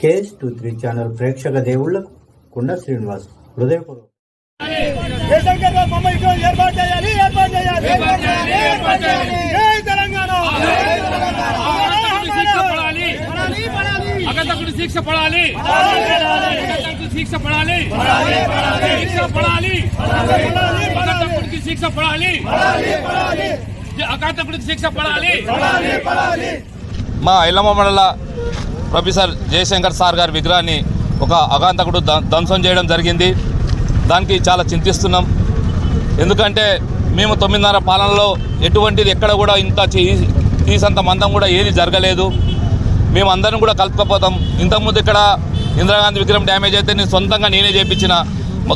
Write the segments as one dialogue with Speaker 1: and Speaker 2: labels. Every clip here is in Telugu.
Speaker 1: KS23 ఛానల్ ప్రేక్షక దేవుళ్లకు కొండ శ్రీనివాస్ హృదయపూర్వక
Speaker 2: శిక్ష పడాలి, శిక్ష పడాలి, శిక్ష పడాలి, శిక్ష పడాలి, అకాంతకుడికి శిక్ష పడాలి.
Speaker 3: మా ఐలమ్మ మండల ప్రొఫెసర్ జయశంకర్ సార్ గారి విగ్రహాన్ని ఒక అగాంతకుడు ధ్వంసం చేయడం జరిగింది. దానికి చాలా చింతిస్తున్నాం. ఎందుకంటే మేము 9.5 పాలనలో ఎటువంటిది ఎక్కడ కూడా ఇంత తీసంత మందం కూడా ఏది జరగలేదు. మేము అందరం కూడా కలుపుకపోతాం. ఇంతకుముందు ఇక్కడ ఇందిరాగాంధీ విగ్రహం డ్యామేజ్ అయితే నేను సొంతంగా నేనే చేయించిన,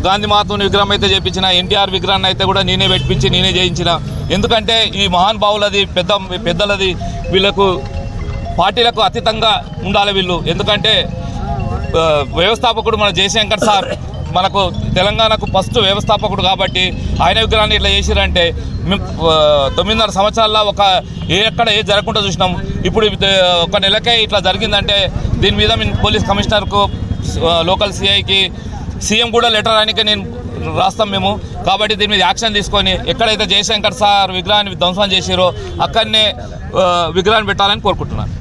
Speaker 3: గాంధీ మహాత్ముని విగ్రహం అయితే చేయించిన, ఎన్టీఆర్ విగ్రహాన్ని అయితే కూడా నేనే పెట్టించి నేనే చేయించిన. ఎందుకంటే ఈ మహానుభావులది పెద్దలది వీళ్ళకు పార్టీలకు అతీతంగా ఉండాలి వీళ్ళు. ఎందుకంటే వ్యవస్థాపకుడు మన జయశంకర్ సార్ మనకు తెలంగాణకు ఫస్ట్ వ్యవస్థాపకుడు కాబట్టి ఆయన విగ్రహాన్ని ఇట్లా చేసిరంటే మేము 9.5 సంవత్సరాల్లో ఎక్కడ ఏ జరగకుండా చూసినాం. ఇప్పుడు ఒక నెలకే ఇట్లా జరిగిందంటే దీని మీద మేము పోలీస్ కమిషనర్కు, లోకల్ సిఐకి, సీఎం కూడా లెటర్ రానికే నేను రాస్తాం మేము. కాబట్టి దీని మీద యాక్షన్ తీసుకొని ఎక్కడైతే జయశంకర్ సార్ విగ్రహాన్ని ధ్వంసం చేసిరో అక్కడనే విగ్రహాన్ని పెట్టాలని కోరుకుంటున్నాను.